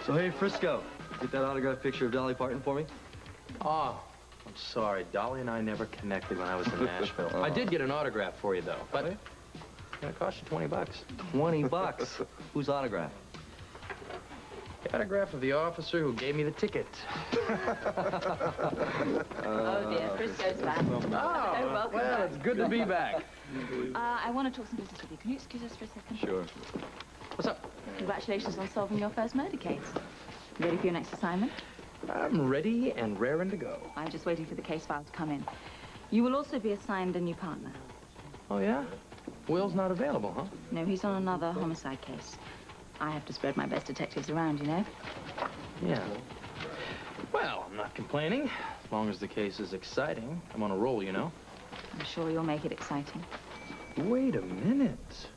So, hey, Frisco, get that autographed picture of Dolly Parton for me? Oh, I'm sorry. Dolly and I never connected when I was in Nashville. I did get an autograph for you, though, but it's gonna cost you 20 bucks. 20 bucks? Whose autograph? The autograph of the officer who gave me the ticket. Oh, dear, Frisco's back. Oh, welcome well, back. it's good to be back. I want to talk some business with you. Can you excuse us for a second? Sure. What's up? Congratulations on solving your first murder case. Ready for your next assignment? I'm ready and raring to go. I'm just waiting for the case file to come in. You will also be assigned a new partner. Oh, yeah? Will's not available, huh? No, he's on another homicide case. I have to spread my best detectives around, you know? Yeah. Well, I'm not complaining. As long as the case is exciting. I'm on a roll, you know? I'm sure you'll make it exciting. Wait a minute.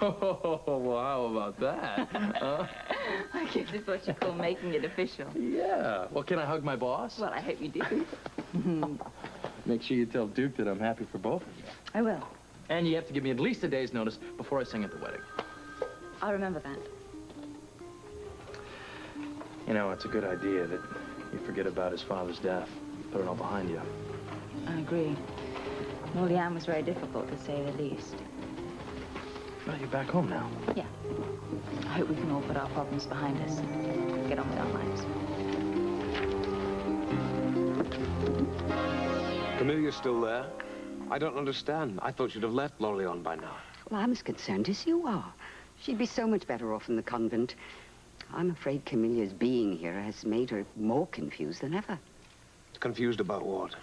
Oh, well, how about that? I guess it's what you call making it official. Yeah. Well, can I hug my boss? Well, I hope you do. Make sure you tell Duke that I'm happy for both of you. I will. And you have to give me at least a day's notice before I sing at the wedding. I'll remember that. You know, it's a good idea that you forget about his father's death. Put it all behind you. I agree. Leanne was very difficult, to say the least. Well, you're back home now. Yeah. I hope we can all put our problems behind us and get on with our lives. Camilia's still there? I don't understand. I thought you'd have left Lorleon by now. Well, I'm as concerned as you are. She'd be so much better off in the convent. I'm afraid Camilia's being here has made her more confused than ever. Confused about what?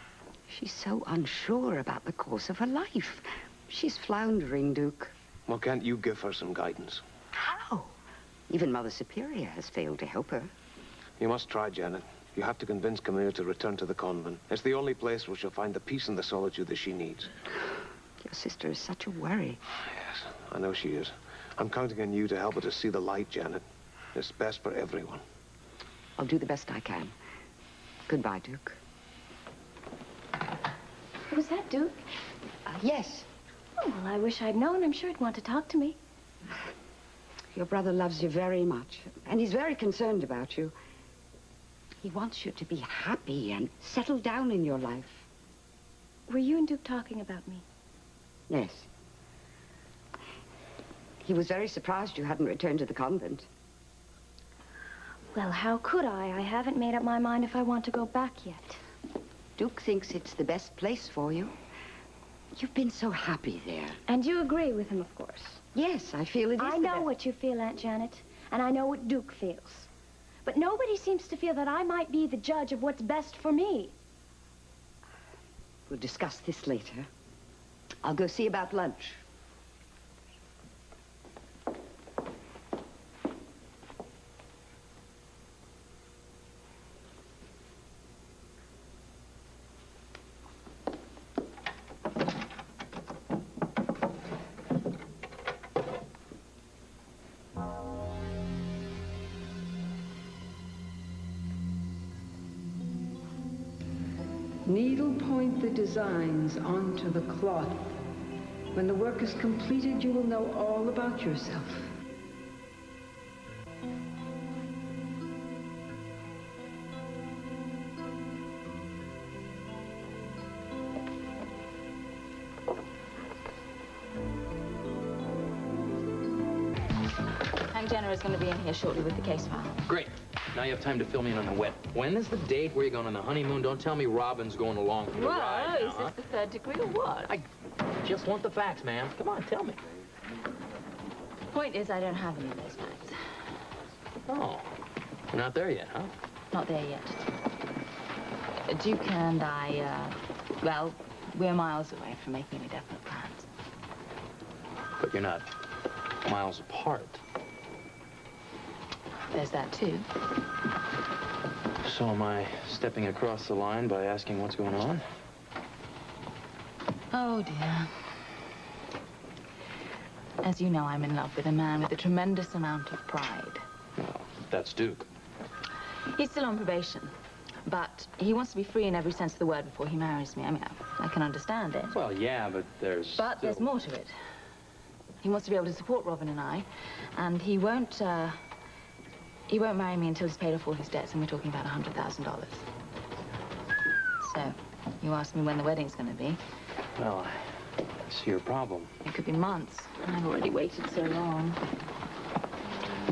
She's so unsure about the course of her life. She's floundering, Duke. Well, can't you give her some guidance? How? Even Mother Superior has failed to help her. You must try, Janet. You have to convince Camilla to return to the convent. It's the only place where she'll find the peace and the solitude that she needs. Your sister is such a worry. Yes, I know she is. I'm counting on you to help her to see the light, Janet. It's best for everyone. I'll do the best I can. Goodbye, Duke. Was that Duke? Yes. Oh, well, I wish I'd known. I'm sure he'd want to talk to me. Your brother loves you very much, and he's very concerned about you. He wants you to be happy and settle down in your life. Were you and Duke talking about me? Yes. He was very surprised you hadn't returned to the convent. Well, how could I? I haven't made up my mind if I want to go back yet. Duke thinks it's the best place for you. You've been so happy there. And you agree with him, of course. Yes, I feel it is. I know what you feel, Aunt Janet, and I know what Duke feels. But nobody seems to feel that I might be the judge of what's best for me. We'll discuss this later. I'll go see about lunch. Needle point the designs onto the cloth. When the work is completed, you will know all about yourself. Hank Jenner is going to be in here shortly with the case file. Great. Now you have time to fill me in on the wet. When is the date? Where are you going on the honeymoon? Don't tell me Robin's going along for the ride now, Is this the third degree or what? I just want the facts, ma'am. Come on, tell me. Point is, I don't have any of those facts. Oh, you're not there yet, huh? Not there yet. Duke and I, well, we're miles away from making any definite plans. But you're not miles apart. There's that, too. So am I stepping across the line by asking what's going on? Oh, dear. As you know, I'm in love with a man with a tremendous amount of pride. Well, that's Duke. He's still on probation, but he wants to be free in every sense of the word before he marries me. I mean, I can understand it. Well, yeah, but there's... But there's more to it. He wants to be able to support Robin and I, and he won't He won't marry me until he's paid off all his debts, and we're talking about $100,000. So, you asked me when the wedding's going to be. Well, I see your problem. It could be months. I've already waited so long.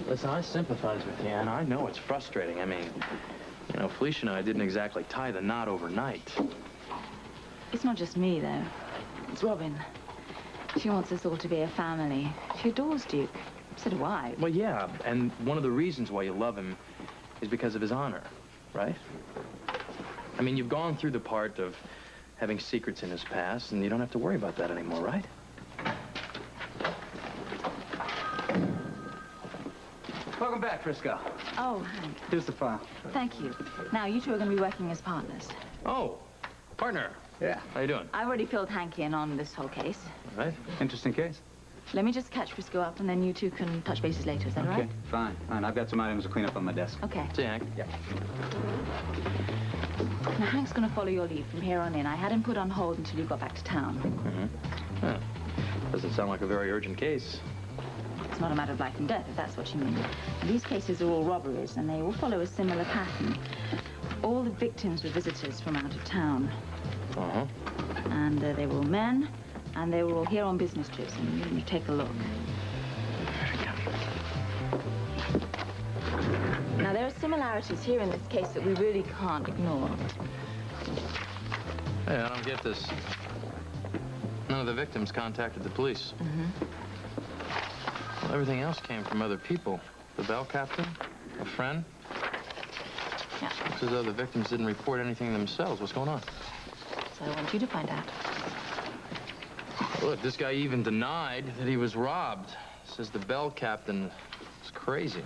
Listen, I sympathize with you, and I know it's frustrating. I mean, you know, Felicia and I didn't exactly tie the knot overnight. It's not just me, though. It's Robin. She wants us all to be a family. She adores Duke. So do I. Well, yeah, and one of the reasons why you love him is because of his honor, right? I mean, you've gone through the part of having secrets in his past, and you don't have to worry about that anymore, right? Welcome back, Frisco. Oh, Hank. Here's the file. Thank you. Now, you two are going to be working as partners. Oh, partner. Yeah. How you doing? I've already filled Hank in on this whole case. All right. Interesting case. Let me just catch Frisco up, and then you two can touch bases later. Is that all right? Fine. I've got some items to clean up on my desk. Okay. See you, Hank. Yeah. Now, Hank's going to follow your lead from here on in. I had him put on hold until you got back to town. Mm-hmm. Yeah. Doesn't sound like a very urgent case. It's not a matter of life and death, if that's what you mean. These cases are all robberies, and they all follow a similar pattern. All the victims were visitors from out of town. Uh-huh. And they were all men, and they were all here on business trips. And you take a look. Now, there are similarities here in this case that we really can't ignore. Hey, I don't get this. None of the victims contacted the police. Mm-hmm. Well, everything else came from other people. The bell captain, a friend. Yeah. Looks as though the victims didn't report anything themselves. What's going on? So I want you to find out. Look, this guy even denied that he was robbed. Says the bell captain is crazy.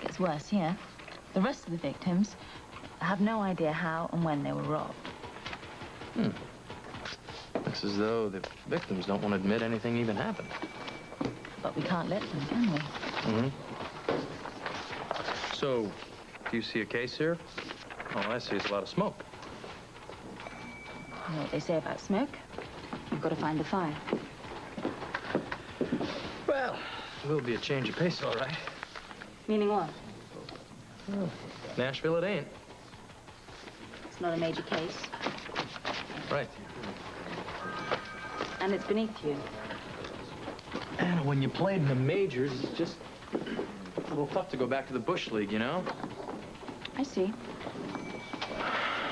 Gets worse here. The rest of the victims have no idea how and when they were robbed. Looks as though the victims don't want to admit anything even happened. But we can't let them, can we? Mm-hmm. So, do you see a case here? All I see is a lot of smoke. You know what they say about smoke? You've got to find the fire. Well, it will be a change of pace, all right. Meaning what? Well, Nashville it ain't. It's not a major case. Right. And it's beneath you. And when you played in the majors, it's just a little tough to go back to the Bush League, you know? I see.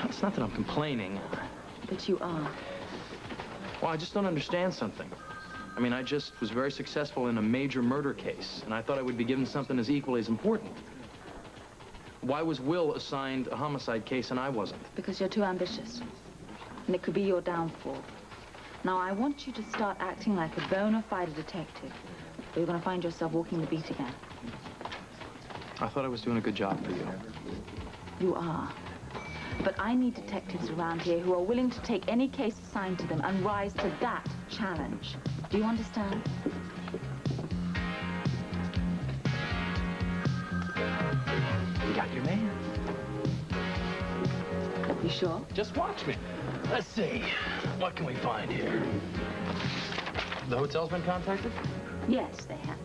It's not that I'm complaining. But you are. Well, I just don't understand something. I mean, I just was very successful in a major murder case, and I thought I would be given something as equally as important. Why was Will assigned a homicide case and I wasn't? Because you're too ambitious. And it could be your downfall. Now, I want you to start acting like a bona fide detective, or you're going to find yourself walking the beat again. I thought I was doing a good job for you. You are. But I need detectives around here who are willing to take any case assigned to them and rise to that challenge. Do you understand? You got your man. You sure? Just watch me. Let's see. What can we find here? The hotel's been contacted? Yes, they have.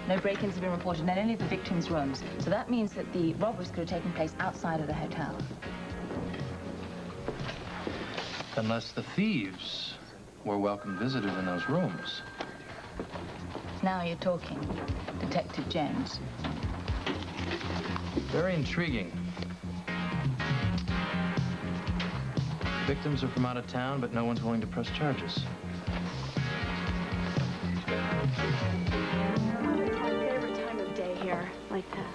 No break-ins have been reported in any of the victims' rooms. So that means that the robberies could have taken place outside of the hotel. Unless the thieves were welcome visitors in those rooms. Now you're talking, Detective Jones. Very intriguing. Victims are from out of town, but no one's willing to press charges. It's my favorite time of day here, like that.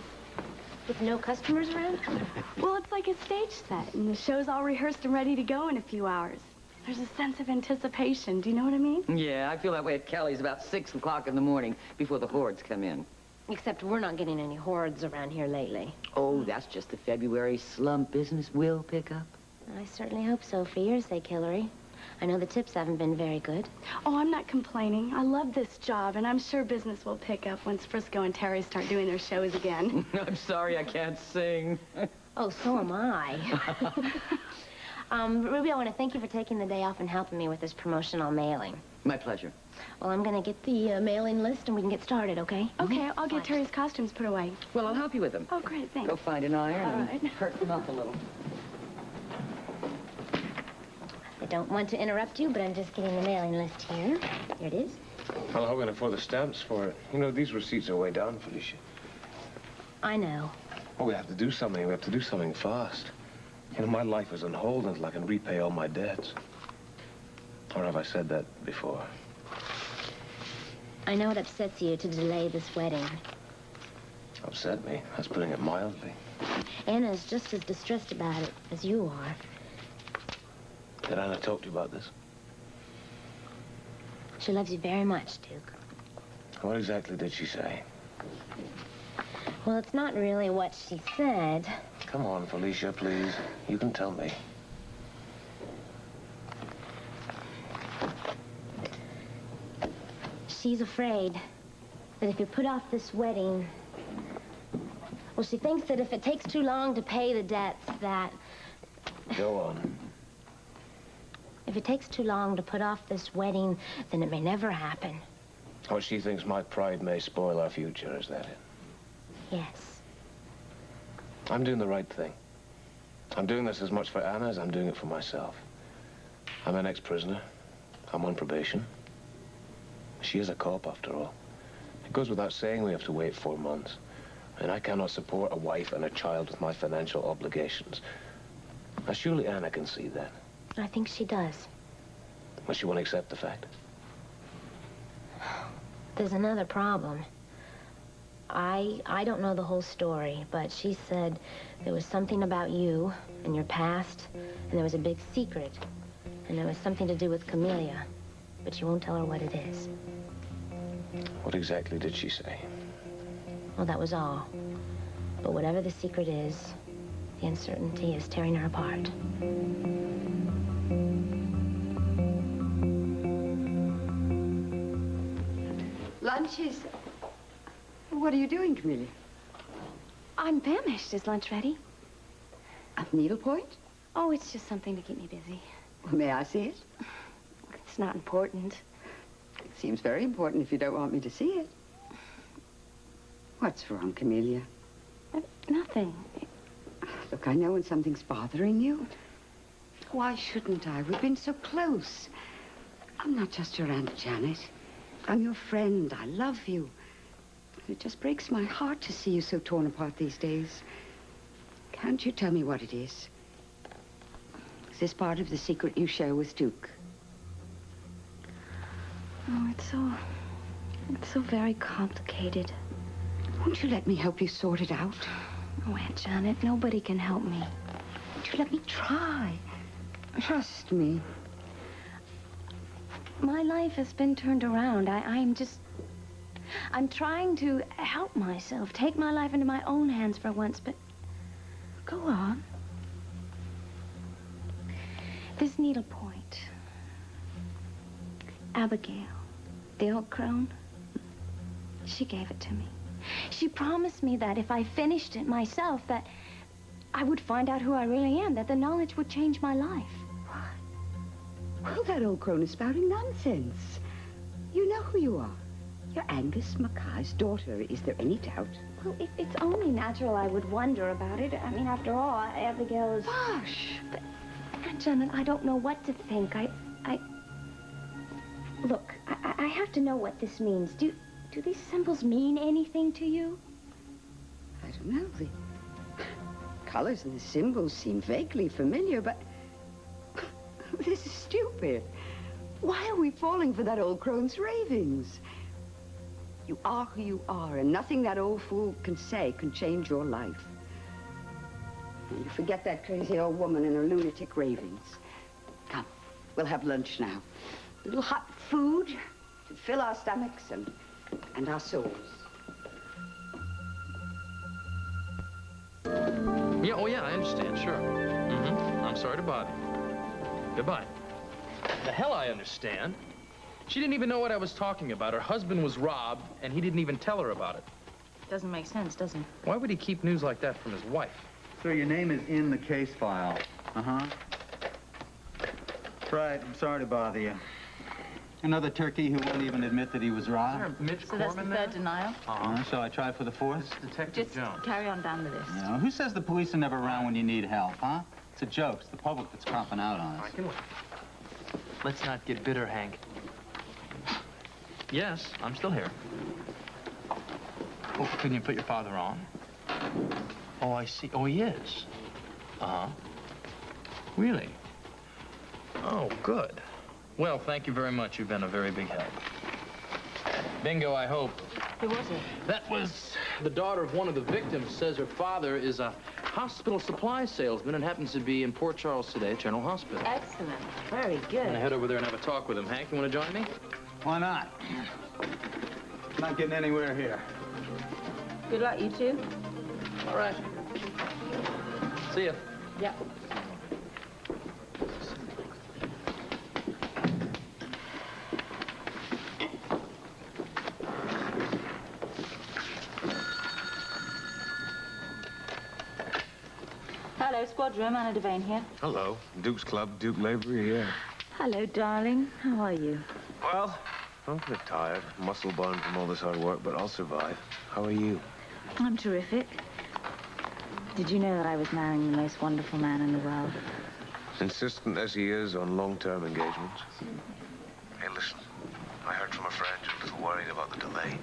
With no customers around? Well, it's like a stage set, and the show's all rehearsed and ready to go in a few hours. There's a sense of anticipation. Do you know what I mean? Yeah, I feel that way at Kelly's about 6 o'clock in the morning before the hordes come in. Except we're not getting any hordes around here lately. Oh, that's just the February slump business will pick up. I certainly hope so, for your sake, Hillary. I know the tips haven't been very good. Oh, I'm not complaining. I love this job, and I'm sure business will pick up once Frisco and Terry start doing their shows again. I'm sorry I can't sing. Oh, so am I. Ruby, I want to thank you for taking the day off and helping me with this promotional mailing. My pleasure. Well, I'm gonna get the mailing list and we can get started, okay? Okay, I'll get Terry's costumes put away. Well, I'll help you with them. Oh, great, thanks. Go find an iron All and right. hurt them up a little. I don't want to interrupt you, but I'm just getting the mailing list here. Here it is. Well, I'm going to afford the stamps for it. You know, these receipts are way down, Felicia. I know. Well, we have to do something. We have to do something fast. You know, my life is on hold until I can repay all my debts. Or have I said that before? I know it upsets you to delay this wedding. Upset me? That's putting it mildly. Anna's just as distressed about it as you are. Did Anna talk to you about this? She loves you very much, Duke. What exactly did she say? Well, it's not really what she said. Come on, Felicia, please. You can tell me. She's afraid that if you put off this wedding... Well, she thinks that if it takes too long to pay the debts, that... Go on. If it takes too long to put off this wedding, then it may never happen. What she thinks my pride may spoil our future, is that it? Yes. I'm doing the right thing. I'm doing this as much for Anna as I'm doing it for myself. I'm an ex-prisoner. I'm on probation. She is a cop, after all. It goes without saying we have to wait 4 months. And I cannot support a wife and a child with my financial obligations. Now, surely Anna can see that. I think she does. But she won't accept the fact. There's another problem. I don't know the whole story, but she said there was something about you and your past, and there was a big secret, and there was something to do with Camellia, but she won't tell her what it is. What exactly did she say? Well, that was all. But whatever the secret is, the uncertainty is tearing her apart. Lunch is... What are you doing, Camellia? I'm famished. Is lunch ready? At needlepoint? Oh, it's just something to keep me busy. Well, may I see it? It's not important. It seems very important if you don't want me to see it. What's wrong, Camellia? Nothing. Look, I know when something's bothering you. Why shouldn't I? We've been so close. I'm not just your Aunt Janet. I'm your friend. I love you. It just breaks my heart to see you so torn apart these days. Can't you tell me what it is? Is this part of the secret you share with Duke? Oh, it's so very complicated. Won't you let me help you sort it out? Oh, Aunt Janet, nobody can help me. Won't you let me try? Trust me. My life has been turned around. I'm trying to help myself, take my life into my own hands for once, but go on. This needlepoint. Abigail, the old crone, she gave it to me. She promised me that if I finished it myself, that I would find out who I really am, that the knowledge would change my life. Well, that old crone is spouting nonsense. You know who you are. You're Angus Mackay's daughter. Is there any doubt? Well, it's only natural I would wonder about it. I mean, after all, Abigail is... Bosh! But, Aunt Janet, I don't know what to think. Look, I have to know what this means. Do these symbols mean anything to you? I don't know. The colors and the symbols seem vaguely familiar, but this is stupid. Why are we falling for that old crone's ravings? You are who you are, and nothing that old fool can say can change your life. And you forget that crazy old woman and her lunatic ravings. Come, we'll have lunch now. A little hot food to fill our stomachs and our souls. Yeah, oh yeah, I understand, sure. I'm sorry to bother you. Goodbye. The hell I understand. She didn't even know what I was talking about. Her husband was robbed, and he didn't even tell her about it. Doesn't make sense, does it? Why would he keep news like that from his wife? Sir, your name is in the case file. Uh-huh. Right, I'm sorry to bother you. Another turkey who wouldn't even admit that he was robbed. Mitch So that's the Corman third there? denial? Shall I try for the fourth? Detective Just Jones. carry on down the list. You know, who says the police are never around when you need help, huh? It's a joke. It's the public that's copping out on us. I can wait. Let's not get bitter, Hank. Yes, I'm still here. Oh, couldn't you put your father on? Oh, I see. Oh, he is. Uh-huh. Really? Oh, good. Well, thank you very much. You've been a very big help. Bingo, I hope. Who was it? That was the daughter of one of the victims. Says her father is a hospital supply salesman and happens to be in Port Charles today at General Hospital. Excellent. Very I'm good. gonna head over there and have a talk with him. Hank, you want to join me? Why not? Not getting anywhere here. Good luck, you two. All right. See ya. Yeah. Hello, squad room. Anna Devane here. Hello. Duke's Club, Duke Lavery here. Hello, darling. How are you? Well, I'm a bit tired, muscle-bound from all this hard work, but I'll survive. How are you? I'm terrific. Did you know that I was marrying the most wonderful man in the world? Insistent as he is on long-term engagements. Hey, listen. I heard from a friend who's a little worried about the delay.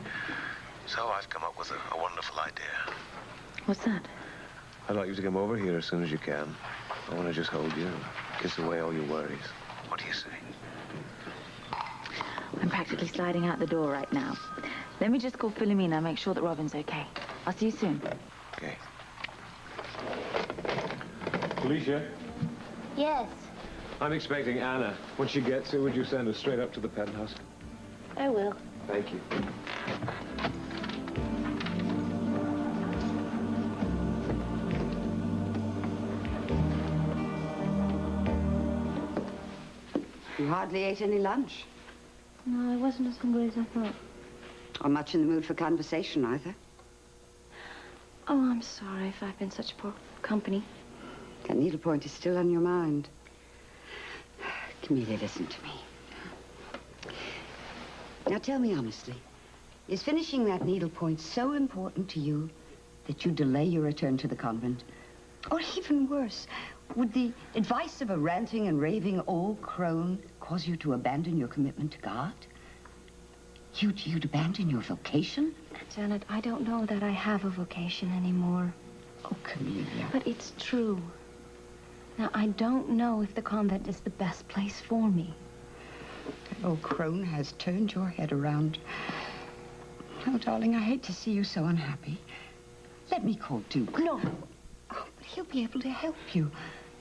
So I've come up with a wonderful idea. What's that? I'd like you to come over here as soon as you can. I want to just hold you and kiss away all your worries. What do you say? I'm practically sliding out the door right now. Let me just call Philomena, make sure that Robin's okay. I'll see you soon. Okay. Felicia? Yes, I'm expecting Anna. When she gets here, would you send her straight up to the penthouse? I will. Thank you. You hardly ate any lunch. No, I wasn't as hungry as I thought. Or much in the mood for conversation, either. Oh, I'm sorry if I've been such poor company. That needlepoint is still on your mind. Camellia, listen to me. Now tell me honestly, is finishing that needlepoint so important to you that you delay your return to the convent? Or even worse, would the advice of a ranting and raving old crone cause you to abandon your commitment to God? You'd abandon your vocation? Janet, I don't know that I have a vocation anymore. Oh, Camellia. But it's true. Now, I don't know if the convent is the best place for me. That old crone has turned your head around. Oh, darling, I hate to see you so unhappy. Let me call Duke. No, Oh, but he'll be able to help you.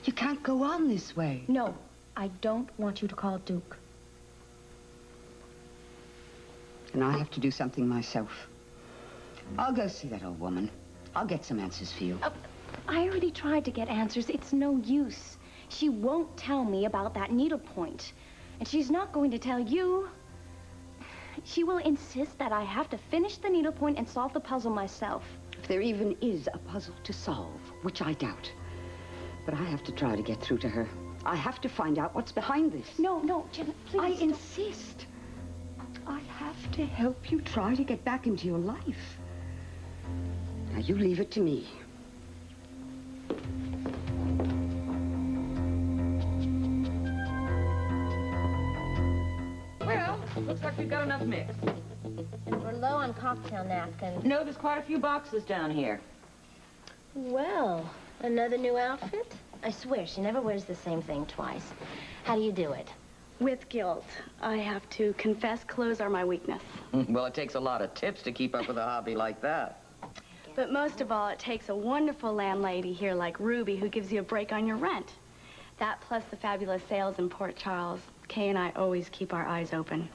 You can't go on this way. no, I don't want you to call Duke. And I have to do something myself. I'll go see that old woman. I'll get some answers for you. I already tried to get answers. It's no use. She won't tell me about that needlepoint. And she's not going to tell you. She will insist that I have to finish the needlepoint and solve the puzzle myself. If there even is a puzzle to solve, which I doubt. But I have to try to get through to her. I have to find out what's behind this. No, Janet, please. I insist. I have to help you try to get back into your life. Now, you leave it to me. Well, looks like we've got enough mix. We're low on cocktail napkins. No, there's quite a few boxes down here. Well, another new outfit? I swear, she never wears the same thing twice. How do you do it? With guilt. I have to confess clothes are my weakness. Well, it takes a lot of tips to keep up with a hobby like that. But most of all, it takes a wonderful landlady here like Ruby who gives you a break on your rent. That plus the fabulous sales in Port Charles. Kay and I always keep our eyes open.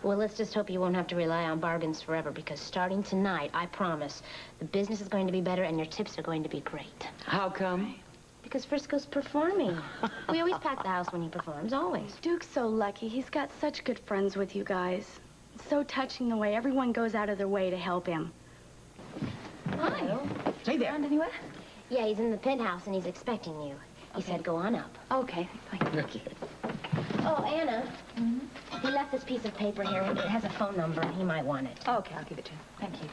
Well, let's just hope you won't have to rely on bargains forever, because starting tonight, I promise, the business is going to be better and your tips are going to be great. How come? Because Frisco's performing. We always pack the house when he performs, always. Duke's so lucky. He's got such good friends with you guys. It's so touching the way everyone goes out of their way to help him. Hi. Hey there. Around anywhere? Yeah, he's in the penthouse and he's expecting you. He said go on up. Okay. Okay. Oh, Anna. He left this piece of paper here. It has a phone number. He might want it. Okay, I'll give it to him. Thank you.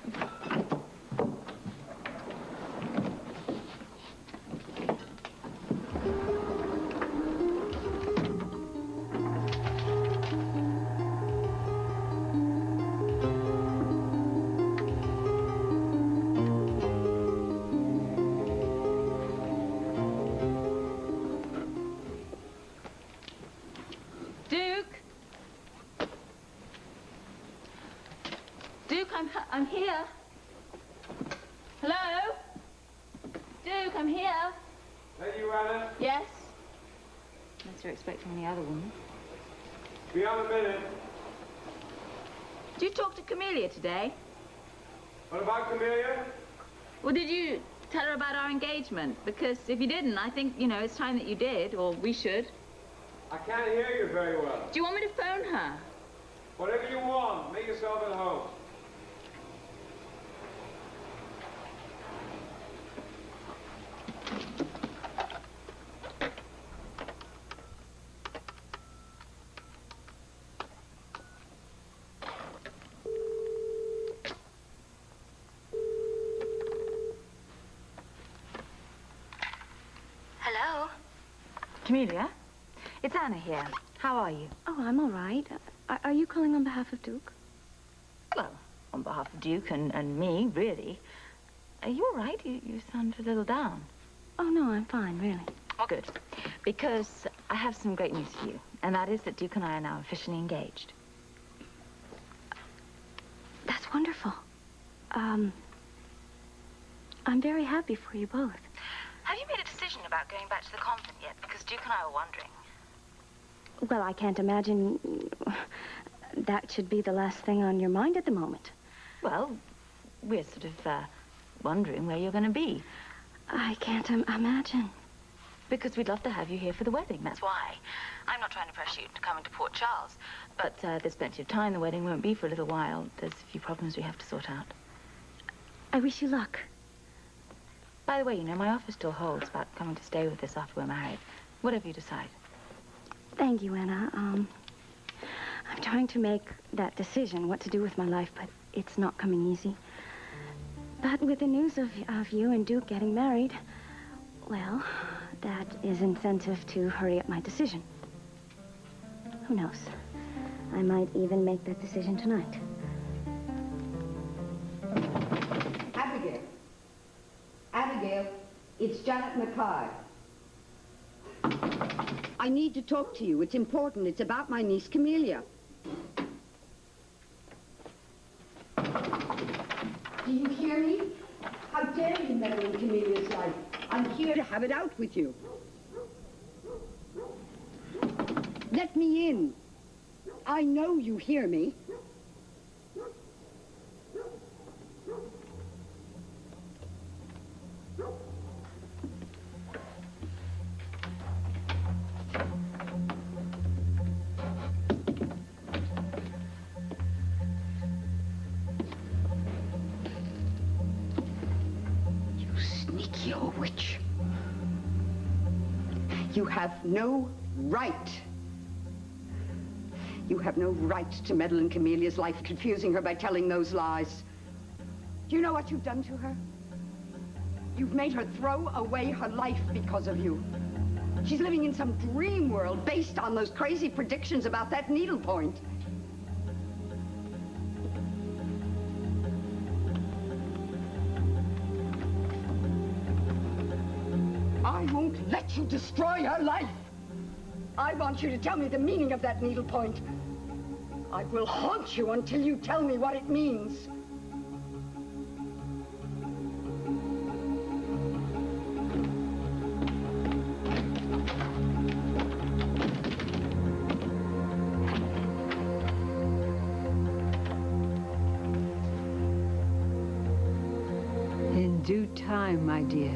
I'm here. Hello? Duke, I'm here. Lady Anna? Yes? Unless you're expecting any other woman. Be on a minute. Did you talk to Camellia today? What about Camellia? Well, did you tell her about our engagement? Because if you didn't, I think, you know, it's time that you did, or we should. I can't hear you very well. Do you want me to phone her? Whatever you want, make yourself at home. Hello? Camellia, it's Anna here. How are you? Oh, I'm all right. Are you calling on behalf of Duke? Well, on behalf of Duke and me, really. Are you all right? You sound a little down. Oh, no, I'm fine, really. Oh, good. Because I have some great news for you, and that is that Duke and I are now officially engaged. That's wonderful. I'm very happy for you both. Have you made a decision about going back to the convent yet? Because Duke and I were wondering. Well, I can't imagine that should be the last thing on your mind at the moment. Well, we're sort of wondering where you're going to be. I can't imagine. Because we'd love to have you here for the wedding, that's why. I'm not trying to pressure you to come into Port Charles, but there's plenty of time. The wedding won't be for a little while. There's a few problems we have to sort out. I wish you luck. By the way, you know, my offer still holds about coming to stay with us after we're married. Whatever you decide. Thank you, Anna. I'm trying to make that decision, what to do with my life, but it's not coming easy. But with the news of you and Duke getting married, well, that is incentive to hurry up my decision. Who knows? I might even make that decision tonight. Abigail. Abigail, it's Janet McCard. I need to talk to you. It's important. It's about my niece, Camellia. Do you hear me? How dare you meddle in Camelia's life? I'm here to have it out with you. Let me in. I know you hear me. Sneaky old witch. You have no right. You have no right to meddle in Camelia's life, confusing her by telling those lies. Do you know what you've done to her? You've made her throw away her life because of you. She's living in some dream world based on those crazy predictions about that needlepoint. I won't let you destroy her life. I want you to tell me the meaning of that needlepoint. I will haunt you until you tell me what it means. In due time, my dear,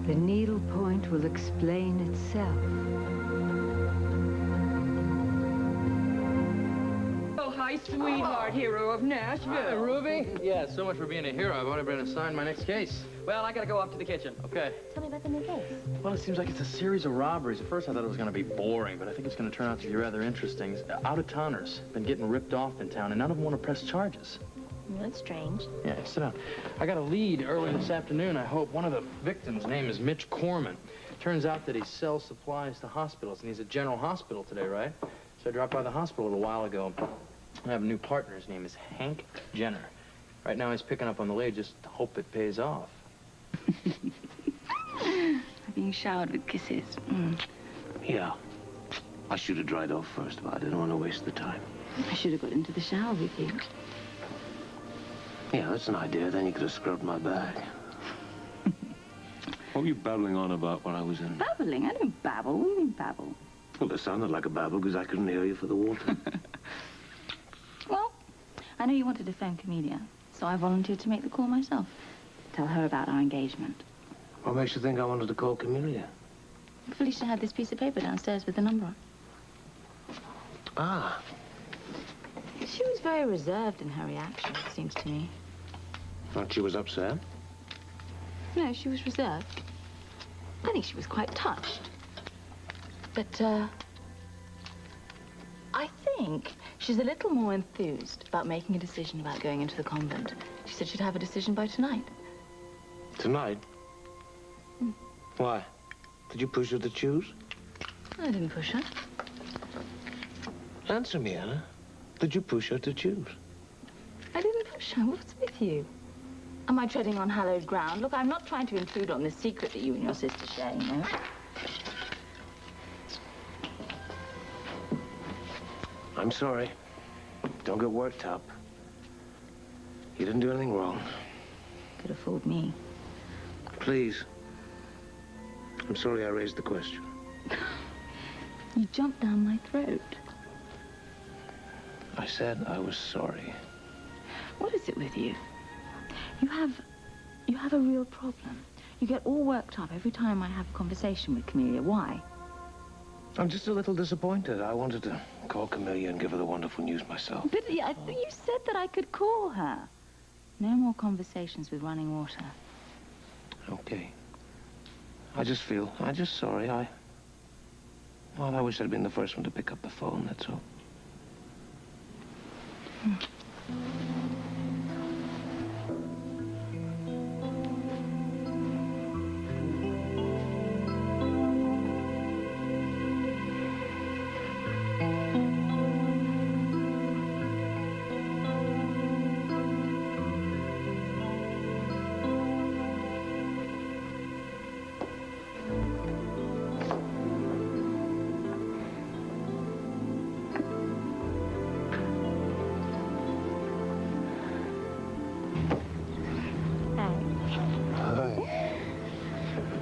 the needlepoint will explain itself. Oh, hi, sweetheart hero of Nashville. Ruby? Yeah, so much for being a hero. I've already been assigned my next case. Well, I gotta go off to the kitchen. Okay. Tell me about the new case. Well, it seems like it's a series of robberies. At first, I thought it was going to be boring, but I think it's going to turn out to be rather interesting. Out-of-towners been getting ripped off in town, and none of them want to press charges. Well, that's strange. Yeah, sit down. I got a lead early this afternoon, I hope. One of the victims' name is Mitch Corman. Turns out that he sells supplies to hospitals, and he's at General Hospital today, right? So I dropped by the hospital a little while ago. I have a new partner. His name is Hank Jenner. Right now, he's picking up on the lead. Just hope it pays off. Being showered with kisses. Yeah. I should have dried off first, but I didn't want to waste the time. I should have got into the shower with you. Yeah, that's an idea. Then you could have scrubbed my bag. What were you babbling on about when I was in? Babbling? I don't babble. What do you mean babble? Well, it sounded like a babble because I couldn't hear you for the water. Well, I know you want to defend Camellia, so I volunteered to make the call myself. Tell her about our engagement. What makes you think I wanted to call Camellia? Felicia had this piece of paper downstairs with the number on. Ah. She was very reserved in her reaction, it seems to me. Thought she was upset? No, she was reserved. I think she was quite touched. But, I think she's a little more enthused about making a decision about going into the convent. She said she'd have a decision by tonight. Tonight? Why? Did you push her to choose? I didn't push her. Answer me, Anna. Did you push her to choose? I didn't push her. What's with you? Am I treading on hallowed ground? Look, I'm not trying to intrude on this secret that you and your sister share, you know? I'm sorry. Don't get worked up. You didn't do anything wrong. Could have fooled me. Please. I'm sorry I raised the question. You jumped down my throat. I said I was sorry. What is it with you? You have a real problem. You get all worked up every time I have a conversation with Camellia. Why? I'm just a little disappointed. I wanted to call Camellia and give her the wonderful news myself. But you said that I could call her. No more conversations with running water. Okay. I'm just sorry. Well, I wish I'd been the first one to pick up the phone, that's all.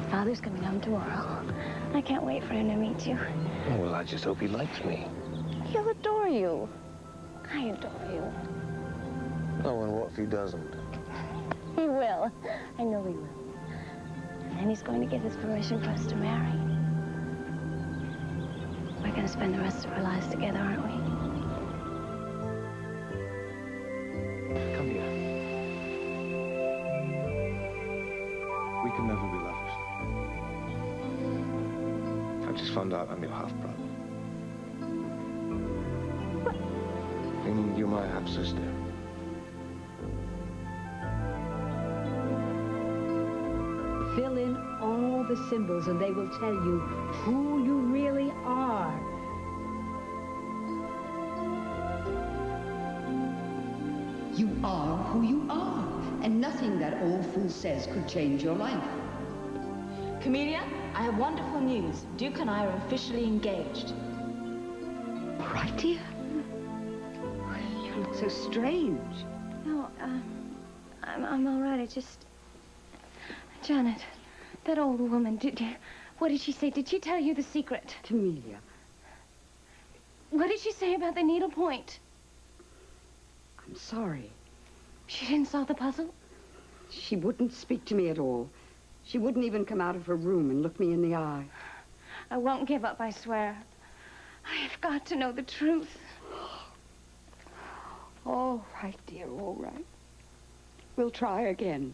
Father's coming home tomorrow. I can't wait for him to meet you. Oh, well, I just hope he likes me. He'll adore you. I adore you. Oh, and what if he doesn't? He will. I know he will. And then he's going to give his permission for us to marry. We're going to spend the rest of our lives together, aren't we? Come here. We can never be lovers. I just found out I'm your half-brother. What? And you're my half-sister. Fill in all the symbols and they will tell you who you really are. You are who you are, and nothing that old fool says could change your life. Camellia, I have wonderful news. Duke and I are officially engaged. Right, dear? You look so strange. No, I'm all right. I just... Janet, that old woman, what did she say? Did she tell you the secret? Camellia. What did she say about the needlepoint? I'm sorry. She didn't solve the puzzle? She wouldn't speak to me at all. She wouldn't even come out of her room and look me in the eye. I won't give up, I swear. I have got to know the truth. All right, dear, all right. We'll try again.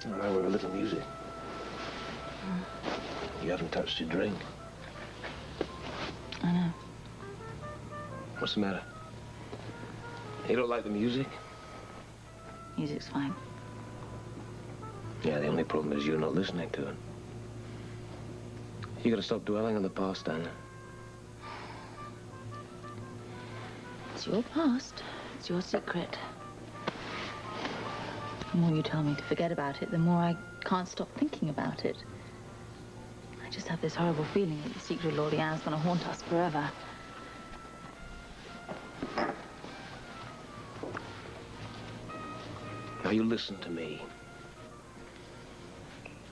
All right, we're a little music. You haven't touched your drink. I know. What's the matter? You don't like the music? Music's fine. Yeah, the only problem is you're not listening to it. You gotta stop dwelling on the past, Anna. It's your past. It's your secret. The more you tell me to forget about it, the more I can't stop thinking about it. I just have this horrible feeling that the secret of Lord Anne's gonna haunt us forever. Now, you listen to me.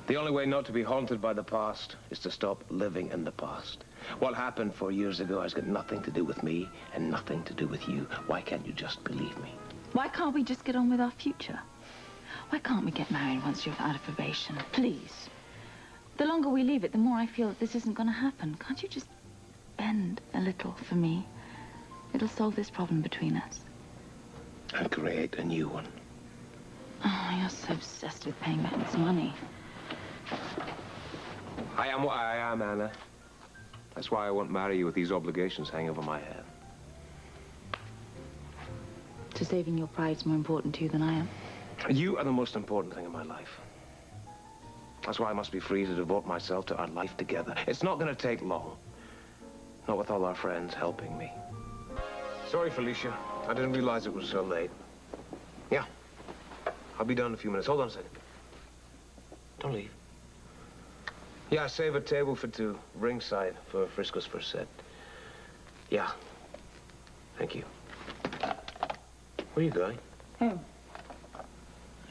The only way not to be haunted by the past is to stop living in the past. What happened 4 years ago has got nothing to do with me and nothing to do with you. Why can't you just believe me? Why can't we just get on with our future? Why can't we get married once you're out of probation? Please. The longer we leave it, the more I feel that this isn't going to happen. Can't you just bend a little for me? It'll solve this problem between us. And create a new one. Oh, you're so obsessed with paying back this money. I am what I am, Anna. That's why I won't marry you with these obligations hanging over my head. So saving your pride's more important to you than I am? You are the most important thing in my life. That's why I must be free to devote myself to our life together. It's not going to take long. Not with all our friends helping me. Sorry, Felicia. I didn't realize it was so late. Yeah. I'll be done in a few minutes. Hold on a second. Don't leave. Yeah, save a table for two. Ringside for Frisco's first set. Yeah. Thank you. Where are you going? Home.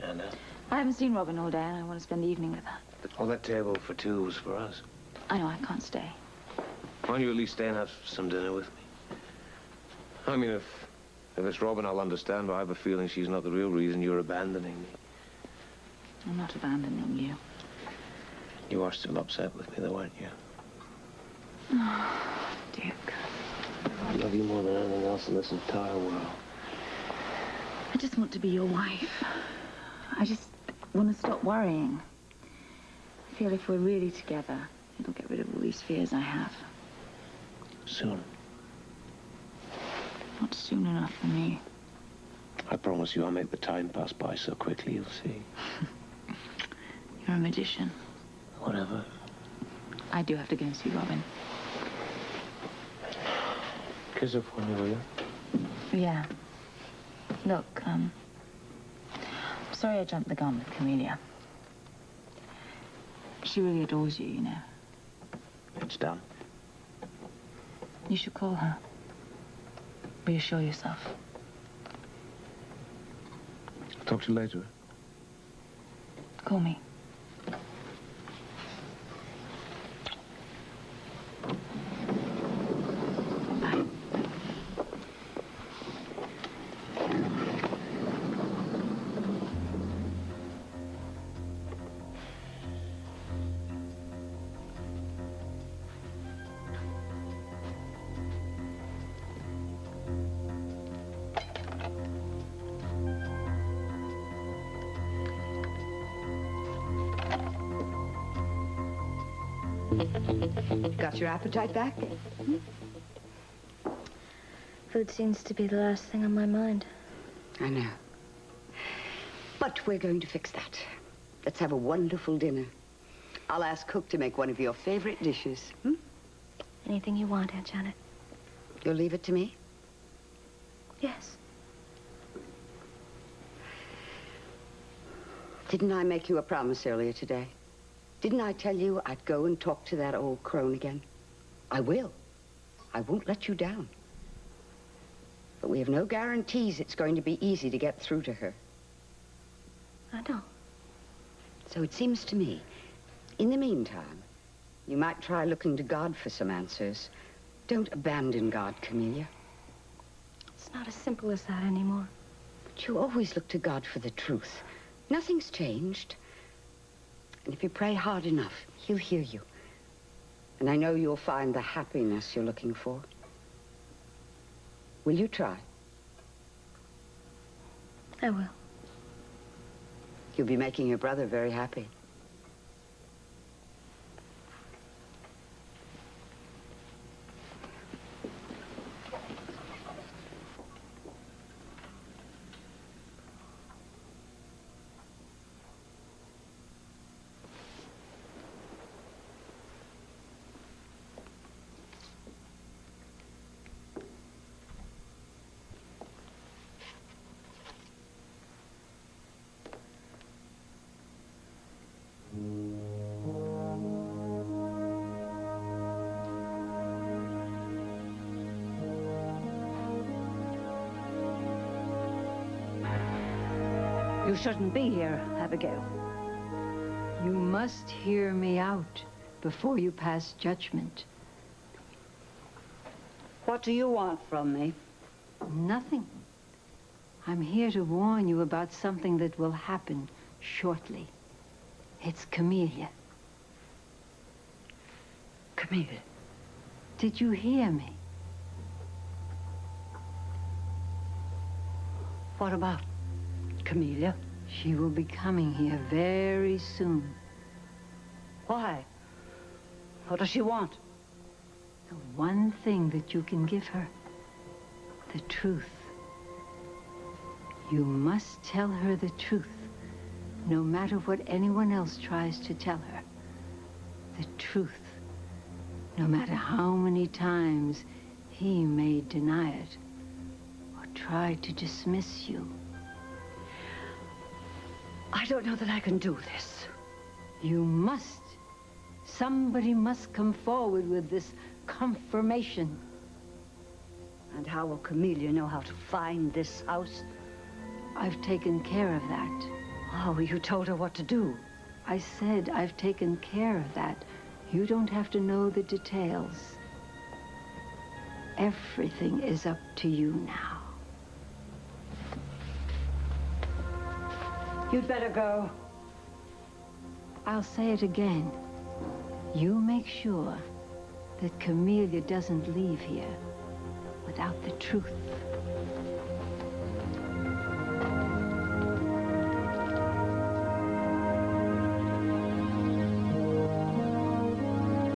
Anna? I haven't seen Robin all day, and I want to spend the evening with her. Oh, that table for two was for us. I know, I can't stay. Why don't you at least stay and have some dinner with me? I mean, if it's Robin, I'll understand, but I have a feeling she's not the real reason you're abandoning me. I'm not abandoning you. You are still upset with me, though, aren't you? Oh, Duke. I love you more than anything else in this entire world. I just want to be your wife. I just want to stop worrying. I feel if we're really together, it'll get rid of all these fears I have. Soon. Not soon enough for me. I promise you I'll make the time pass by so quickly, you'll see. You're a magician. Whatever. I do have to go and see Robin. Kiss her for me, will you? Yeah. Look, I'm sorry I jumped the gun with Camellia. She really adores you, you know. It's done. You should call her. Reassure yourself. I'll talk to you later. Call me. Bye. Got your appetite back? Food seems to be the last thing on my mind. I know. But we're going to fix that. Let's have a wonderful dinner. I'll ask Cook to make one of your favorite dishes. Anything you want, Aunt Janet. You'll leave it to me? Yes. Didn't I make you a promise earlier today? Didn't I tell you I'd go and talk to that old crone again? I will. I won't let you down. But we have no guarantees it's going to be easy to get through to her. I know. So it seems to me, in the meantime, you might try looking to God for some answers. Don't abandon God, Camellia. It's not as simple as that anymore. But you always look to God for the truth. Nothing's changed. And if you pray hard enough, he'll hear you. And I know you'll find the happiness you're looking for. Will you try? I will. You'll be making your brother very happy. You shouldn't be here, Abigail. You must hear me out before you pass judgment. What do you want from me? Nothing. I'm here to warn you about something that will happen shortly. It's Camellia. Camellia. Did you hear me? What about Camellia? She will be coming here very soon. Why? What does she want? The one thing that you can give her, the truth. You must tell her the truth, no matter what anyone else tries to tell her. The truth, no matter how many times he may deny it or try to dismiss you. I don't know that I can do this. You must. Somebody must come forward with this confirmation. And how will Camellia know how to find this house? I've taken care of that. Oh, you told her what to do. I said I've taken care of that. You don't have to know the details. Everything is up to you now. You'd better go. I'll say it again. You make sure that Camellia doesn't leave here without the truth.